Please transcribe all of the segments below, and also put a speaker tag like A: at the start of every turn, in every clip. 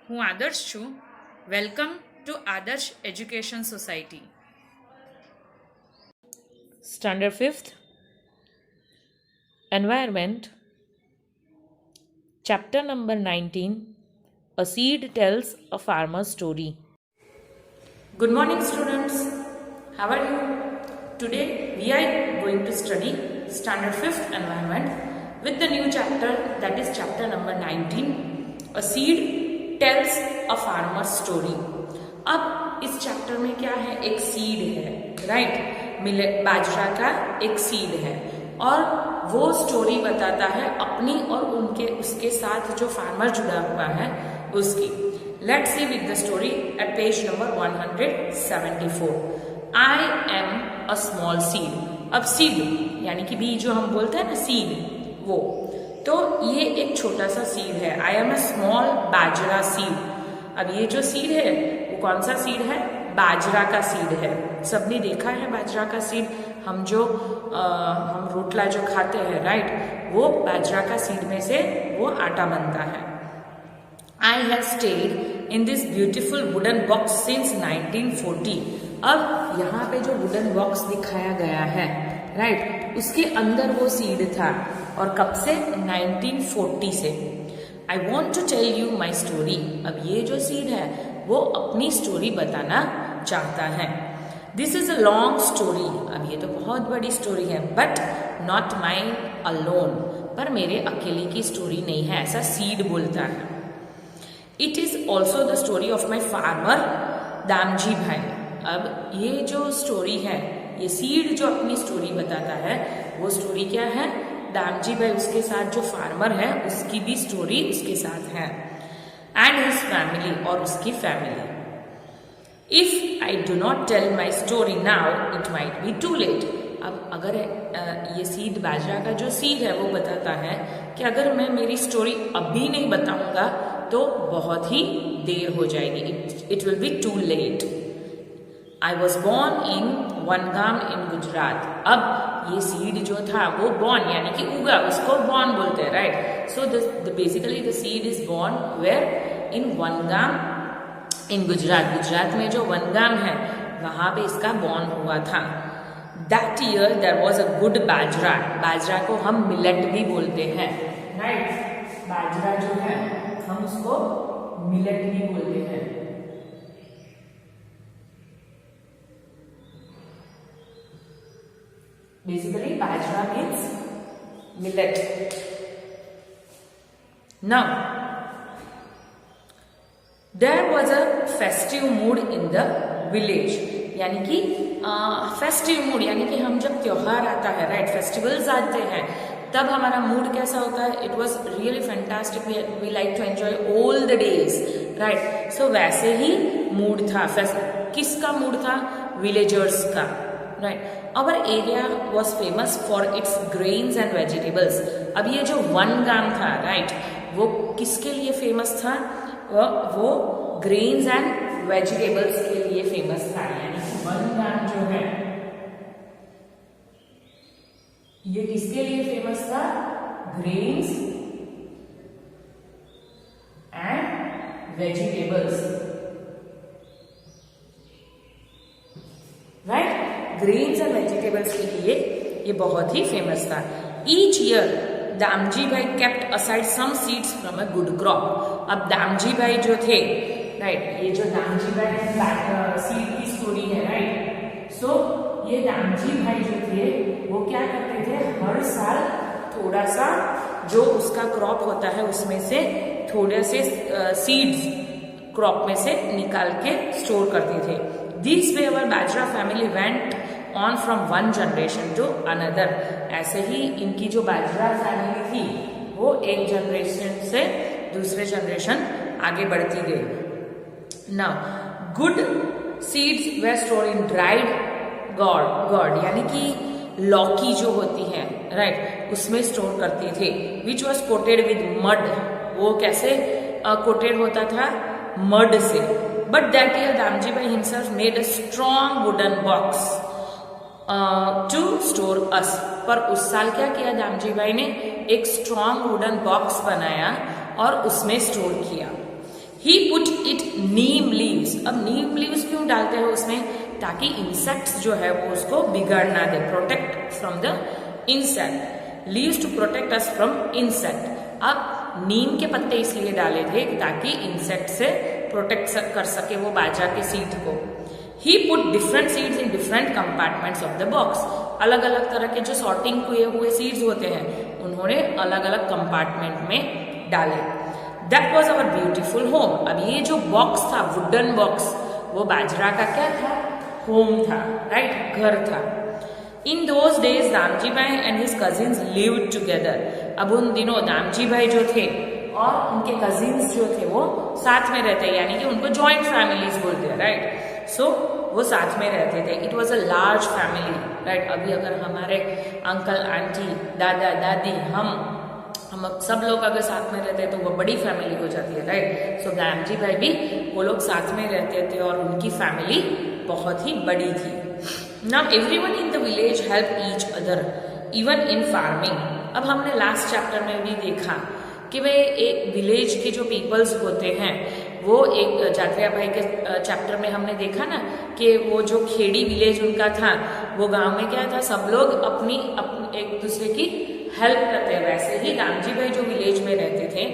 A: હું આદર્શ છું. વેલકમ ટુ આદર્શ education society.
B: Standard 5th Environment, Chapter number 19, A Seed Tells a Farmer's Story.
A: Good morning, students. How are you? Today we are going to study Standard 5th Environment with the new chapter, that is chapter number 19, A Seed Tells a Farmer's Story. अब इस chapter में क्या है? एक seed है, right? Millet, बाजरा का एक seed है और वो स्टोरी बताता है अपनी और उसके साथ जो फार्मर जुड़ा हुआ है उसकी. Let's see with the story at page number 174. I am a small seed. अब सीड यानी कि बीज जो हम बोलते हैं ना, सीड, वो तो ये एक छोटा सा सीड है. I am a small bajra seed. अब ये जो सीड है वो कौन सा सीड है? बाजरा का सीड है. सबने देखा है बाजरा का सीड. हम रोटला जो खाते हैं, राइट, वो बाजरा का सीड में से वो आटा बनता है. I have stayed in this beautiful wooden box since 1940. अब यहाँ पे जो वुडन बॉक्स दिखाया गया है, राइट, उसके अंदर वो सीड था. और कब से? 1940 से. I want to tell you my story. अब ये जो सीड है वो अपनी स्टोरी बताना चाहता है. This is a long story. अब ये तो बहुत बड़ी स्टोरी है, बट नॉट माई अलोन. पर मेरे अकेले की स्टोरी नहीं है, ऐसा सीड बोलता है. It is also the story of my farmer Damji भाई. अब ये जो स्टोरी है, ये सीड जो अपनी स्टोरी बताता है, वो स्टोरी क्या है? दामजी भाई, उसके साथ जो फार्मर है उसकी भी स्टोरी उसके साथ है. एंड हिज फैमिली, और उसकी family. If I do not tell my story now it might be too late. अब अगर ये सीड, बाजरा का जो सीड है, वो बताता है कि अगर मैं मेरी स्टोरी अभी नहीं बताऊंगा तो बहुत ही देर हो जाएगी. It will be too late. I was born in Vangam in Gujarat. अब ये सीड जो था वो बॉर्न यानी कि उगा, उसको बॉर्न बोलते हैं, right? So basically the seed is born where? In Vangam in Gujarat. Gujarat में जो वनगाम है वहां पे इसका बॉर्न हुआ था. That year there was a good bajra. बाजरा को हम मिलेट भी बोलते हैं, राइट? बाजरा जो है हम उसको मिलेट भी बोलते हैं. Basically, bajra means millet. Now, there was a festive mood in the village. यानी कि फेस्टिव मूड, यानी कि हम जब त्योहार आता है, राइट, फेस्टिवल्स आते हैं, तब हमारा मूड कैसा होता है? It was really fantastic. We like to enjoy all the days, right? सो वैसे ही मूड था. किसका मूड था? विलेजर्स का, right? Our area was famous for its grains and vegetables. अब ये जो वनगाम था, राइट, वो किसके लिए फेमस था? वो ग्रेन्स एंड वेजिटेबल्स के लिए फेमस था. यानी कि वनगाम जो है ये किसके लिए फेमस था? Grains and vegetables, right? Grains and vegetables के लिए ये बहुत ही फेमस था. Each year Damji bhai kept aside some seeds from a good crop. अब दामजी भाई जो थे, राइट, ये जो दामजी भाई सीड की स्टोरी है, राइट? सो ये दामजी भाई जो थे वो क्या करते थे? हर साल थोड़ा सा जो उसका क्रॉप होता है उसमें से थोड़े से सीड्स क्रॉप में से निकाल के स्टोर करते थे. This way our bajra family went on from one generation to another. ऐसे ही इनकी जो बाजरा फैमिली थी वो एक जनरेशन से दूसरे जनरेशन आगे बढ़ती गई. Now good seeds way store in dried God यानी कि लौकी जो होती है, राइट, उसमें स्टोर करती थे. Which was coated with mud. वो कैसे कोटेड होता था? मड से. But that year Damji bhai himself made a strong wooden box to store us. पर उस साल क्या किया दामजी भाई ने? एक स्ट्रॉन्ग वुडन बॉक्स बनाया और उसमें स्टोर किया. ही पुट इट नीम लीव्स। अब नीम लीव्स क्यों डालते हैं उसमें, ताकि इंसेक्ट्स जो है वो उसको बिगाड़ ना दे, protect from the insect, leaves to protect us from insect. अब नीम के पत्ते इसलिए डाले थे ताकि इंसेक्ट से प्रोटेक्ट कर सके वो बाजरा के सीड को। He put different seeds in different compartments of the box. अलग अलग तरह के जो सॉर्टिंग हुए सीड्स होते हैं उन्होंने अलग अलग कंपार्टमेंट में डाले। That was our beautiful home. अब ये जो बॉक्स था, वुडन बॉक्स, वो बाजरा का क्या था, होम था, राइट, घर था। इन दोज डेज दामजी भाई and his cousins lived together. अब उन दिनों दामजी भाई जो थे और उनके कजिन्स जो थे वो साथ में रहते, यानी कि उनको जॉइंट फैमिलीज बोलते हैं, राइट। सो वो साथ में रहते थे। It was a large family, right. अभी अगर हमारे अंकल आंटी दादा दादी हम सब लोग अगर साथ में रहते हैं तो वो बड़ी फैमिली हो जाती है, राइट। सो दामजी भाई भी वो लोग साथ में रहते थे और उनकी फैमिली बहुत ही बड़ी थी। Now everyone in the village help each other even in farming. अब हमने लास्ट चैप्टर में भी देखा कि भाई एक विलेज के जो पीपल्स होते हैं वो एक जात्रिया भाई के चैप्टर में हमने देखा ना कि वो जो खेड़ी विलेज उनका था, वो गांव में क्या था, सब लोग अपनी एक दूसरे की हेल्प करते हैं। वैसे ही दामजी भाई जो विलेज में रहते थे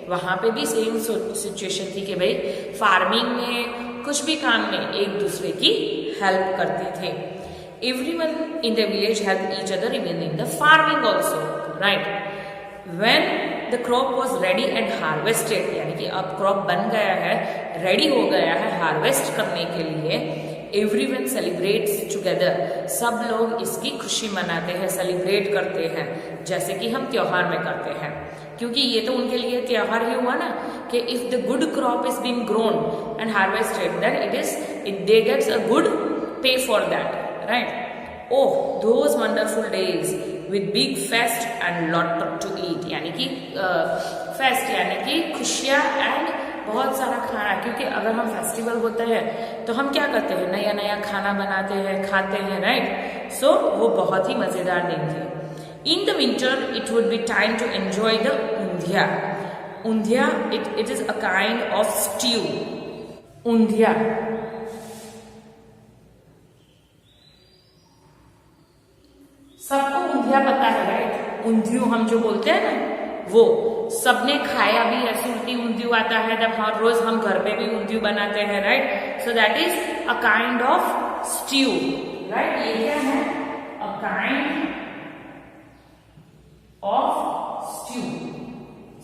A: वहां पे भी सेम सिचुएशन थी कि भाई फार्मिंग में कुछ भी काम में एक दूसरे की हेल्प करते थे। Everyone in the village help each other even in the farming also, right. When the crop was ready and harvested, यानी कि अब क्रॉप बन गया है, रेडी हो गया है हार्वेस्ट करने के लिए, एवरीवन सेलिब्रेट्स टुगेदर। सब लोग इसकी खुशी मनाते हैं, सेलिब्रेट करते हैं, जैसे कि हम त्योहार में करते हैं। क्योंकि ये तो उनके लिए त्योहार ही हुआ ना कि if the good crop is been grown and harvested then they gets a good pay for that, right. Oh those wonderful days with big feast and lot to eat, यानी कि फेस्ट यानी कि खुशियां एंड बहुत सारा खाना। क्योंकि अगर हम फेस्टिवल होता है तो हम क्या करते हैं, नया नया खाना बनाते हैं, खाते हैं, राइट। सो वो बहुत ही मजेदार दिन थे। In the winter it would be time to enjoy the undhiya. Undhiya it is a kind of stew. Undhiya सबको ऊंधिया पता है, राइट। ऊंधियू हम जो बोलते हैं ना, वो सबने खाया भी है। सुरती ऊंधियू आता है, जब हर रोज हम घर पे भी ऊंधियू बनाते हैं, right. So that is a kind of stew, right. ये क्या है, अ काइंड ऑफ स्ट्यू।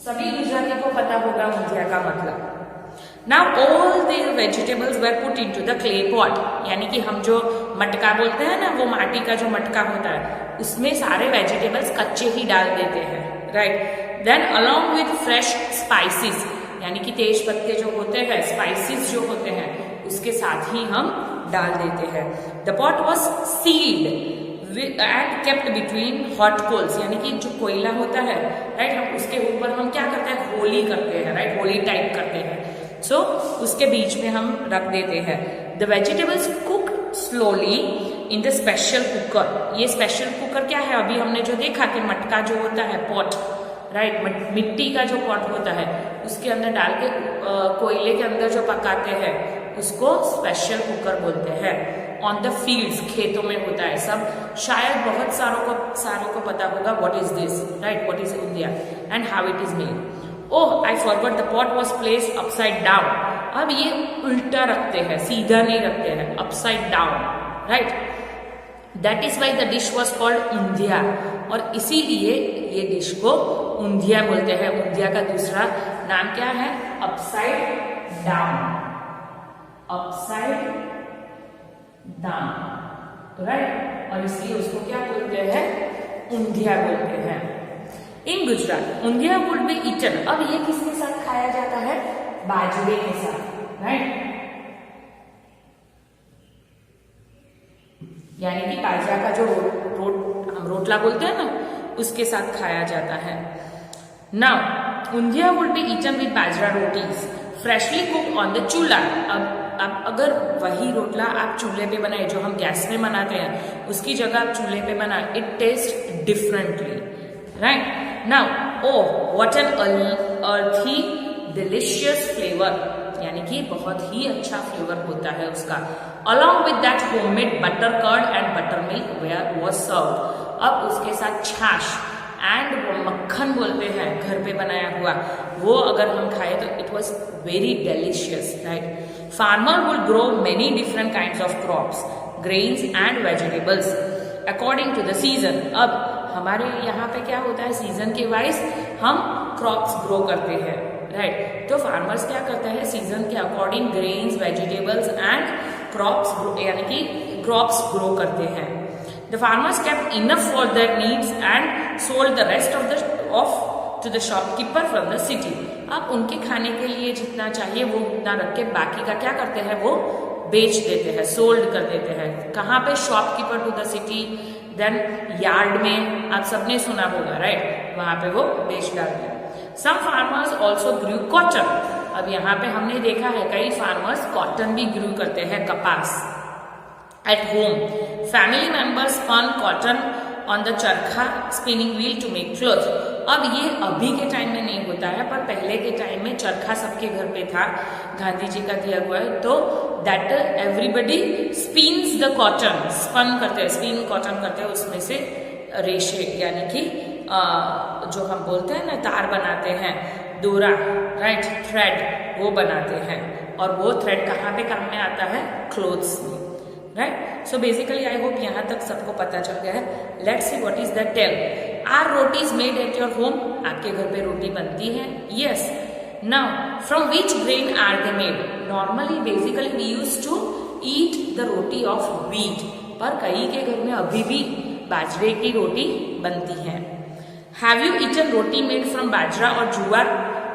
A: सभी गुजराती को पता होगा ऊंधिया का मतलब। Now all the vegetables were put into the clay pot, यानी कि हम जो मटका बोलते हैं ना, वो माटी का जो मटका होता है उसमें सारे वेजिटेबल्स कच्चे ही डाल देते हैं, right. Then along with fresh spices, यानी कि तेज पत्ते जो होते हैं, स्पाइसेस जो होते हैं, उसके साथ ही हम डाल देते हैं। The pot was sealed and kept between hot coals, यानी कि जो कोयला होता है, राइट, हम उसके ऊपर हम क्या करते हैं, होली करते हैं, राइट, होली टाइप करते हैं। सो उसके बीच में हम रख देते हैं। The vegetables cook slowly in the special cooker. ये स्पेशल कुकर क्या है, अभी हमने जो देखा कि मटका जो होता है, पॉट, राइट, मिट्टी का जो पॉट होता है उसके अंदर डाल के कोयले के अंदर जो पकाते हैं उसको स्पेशल कुकर बोलते हैं। ऑन द फील्ड्स, खेतों में होता है सब। शायद बहुत सारों को पता होगा what is this, right, what is undhiya and how it is made. Oh I forgot the pot was placed upside down. अब ये उल्टा रखते हैं, सीधा नहीं रखते हैं, upside down, right. That is why the dish was called undhiya, और इसीलिए ये डिश को ऊंधिया बोलते हैं। ऊंधिया का दूसरा नाम क्या है, upside down, upside down, right. और इसलिए उसको क्या बोलते हैं, ऊंधिया बोलते हैं। इन गुजरात ऊंधिया वुड बी ईटन। अब ये किसके साथ खाया जाता है, बाजरे के साथ, राइट। यानी कि बाजरा का जो हम रोटला बोलते हैं ना, उसके साथ खाया जाता है। Now undhiya would be eaten with bajra rotis freshly cook on the chulha. अब अगर वही रोटला आप चूल्हे पे बनाए, जो हम गैस में बनाते हैं, उसकी जगह आप चूल्हे पे बनाए, it taste differently, right. Now, oh, what an earthy, delicious flavor. यानी कि बहुत ही अच्छा फ्लेवर होता है उसका। Along with that homemade butter curd and buttermilk was served. अब उसके साथ छाछ एंड मक्खन बोलते हैं घर पे बनाया हुआ, वो अगर हम खाए तो it was very delicious, right. Farmer would grow many different kinds of crops, grains and vegetables according to the season. अब हमारे यहाँ पे क्या होता है, सीजन के वाइज हम क्रॉप्स ग्रो करते हैं, राइट। तो फार्मर्स क्या करते हैं, सीजन के according grains, vegetables and crops यानी कि क्रॉप्स ग्रो करते हैं। The farmers kept enough for their needs and sold the rest of to the shopkeeper from the city. अब उनके खाने के लिए जितना चाहिए वो उतना रख के बाकी का क्या करते हैं, वो बेच देते हैं, सोल्ड कर देते हैं। कहाँ पे, shopkeeper to the city, then yard में, आप सबने सुना होगा, राइट, वहां पे वो बेच डालते हैं। सम फार्मर्स ऑल्सो ग्रू कॉटन। अब यहाँ पे हमने देखा है कई फार्मर्स कॉटन भी ग्रू करते हैं, कपास। At home, family members spun cotton on the चरखा spinning wheel to make clothes. अब ये अभी के टाइम में नहीं होता है, पर पहले के टाइम में चरखा सबके घर पे था, गांधी जी का दिया हुआ है। तो that everybody spins the cotton, spun करते हैं, स्पिन कॉटन करते हैं, उसमें से रेशे यानी कि जो हम बोलते हैं ना तार बनाते हैं, डोरा, राइट, थ्रेड, वो बनाते हैं। और वो थ्रेड कहाँ पे काम में आता है, क्लोथ्स में, right. So basically I hope यहाँ तक सबको पता चल गया है। Let's see what is the tale. Are rotis made at your home? आपके घर पे रोटी बनती है? Yes. Now from which grain are they made? Normally basically we use to eat the roti of wheat, पर कई के घर में अभी भी बाजरे की रोटी बनती है। Have you eaten roti made from bajra और जुआर?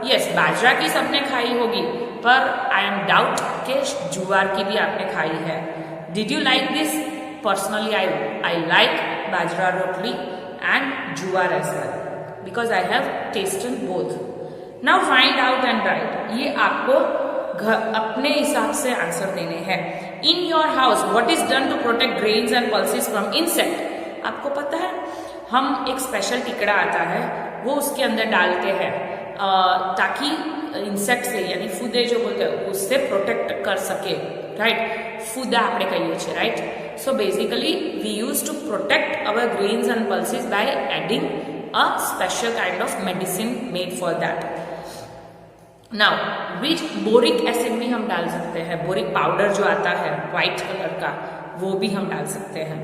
A: यस, बाजरा की सबने खाई होगी, पर आई एम डाउट कि जुआर की भी आपने खाई है। Did you like this? Personally, I like bajra roti and juwar as well because I have tasted both. Now find out and write. ये आपको अपने हिसाब से आंसर देने हैं। In your house, what is done to protect grains and pulses from insect? आपको पता है, हम एक स्पेशल टिकड़ा आता है, वो उसके अंदर डालते हैं ताकि इंसेक्ट से यानी फूदे जो बोलते हैं उससे प्रोटेक्ट कर सके, राइट। फूदा આપણે કહીએ છીએ, right. So basically we use to protect our grains and pulses by adding a special kind of medicine made for that. Now which boric acid भी हम डाल सकते हैं, बोरिक पाउडर जो आता है व्हाइट कलर का, वो भी हम डाल सकते हैं।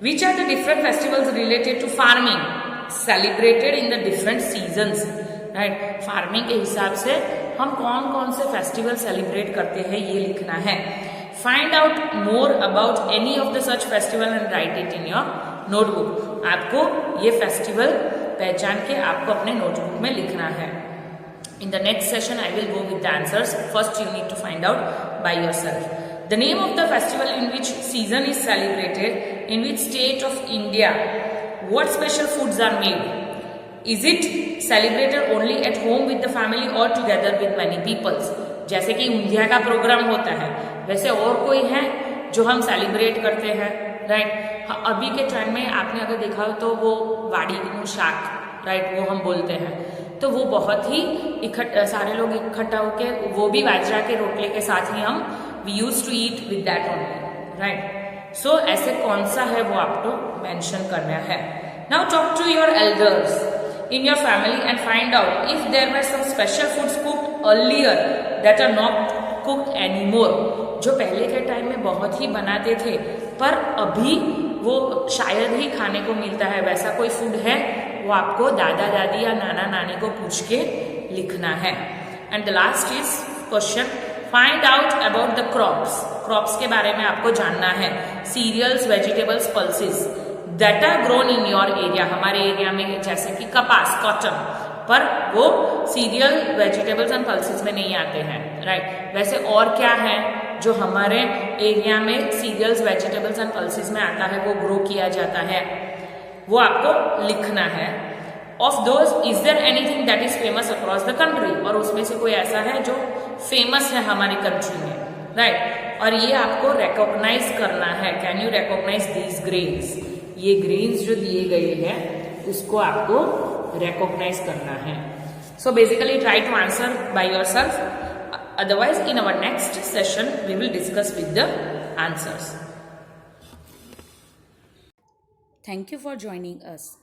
A: Which are the different festivals related to farming celebrated in the different seasons, right. Farming के हिसाब से हम कौन कौन से फेस्टिवल सेलिब्रेट करते हैं ये लिखना है। Find out more about any of the such festival and right it in your notebook. आपको ये फेस्टिवल पहचान के आपको अपने नोटबुक में लिखना है। In the next session I will go with the answers. First you need to find out by yourself the name of the festival in which season is celebrated, in which state of India, what special foods are made, is it celebrated only at home with the family और together with many peoples. जैसे कि ऊंधिया का programme होता है, वैसे और कोई है जो हम सेलिब्रेट करते हैं, राइट। अभी के टाइम में आपने अगर देखा हो तो वो वाड़ी शाक, राइट, वो हम बोलते हैं, तो वो बहुत ही सारे लोग इकट्ठा होके, वो भी बाजरा के रोटले के साथ ही हम we use to eat with that only, right. So ऐसे कौन सा है वो आपको मेंशन करना है। Now talk to your elders in your family and find out if there were some special foods cooked earlier that are not cooked anymore, जो पहले के टाइम में बहुत ही बनाते थे पर अभी वो शायद ही खाने को मिलता है, वैसा कोई फूड है, वो आपको दादा दादी या नाना नानी को पूछ के लिखना है। And the last is question, find out about the crops. Crops के बारे में आपको जानना है, cereals, vegetables, pulses that are grown in your area. हमारे एरिया में जैसे कि कपास, कॉटन, पर वो सीरियल, वेजिटेबल्स एंड पल्सेस में नहीं आते हैं, राइट। वैसे और क्या है जो हमारे एरिया में सीरियल्स, वेजिटेबल्स एंड पल्सेस में आता है, वो ग्रो किया जाता है, वो आपको लिखना है। Of those is there anything that is famous across the country, और उसमें से कोई ऐसा है जो फेमस है हमारी कंट्री में, राइट। और ये आपको रिकॉग्नाइज करना है। Can you recognise these grains? ये ग्रेन्स जो दिए गए हैं उसको आपको रिकॉग्नाइज करना है। So basically try to answer by yourself. Otherwise, in our next session, we will discuss with the answers.
C: Thank you for joining us.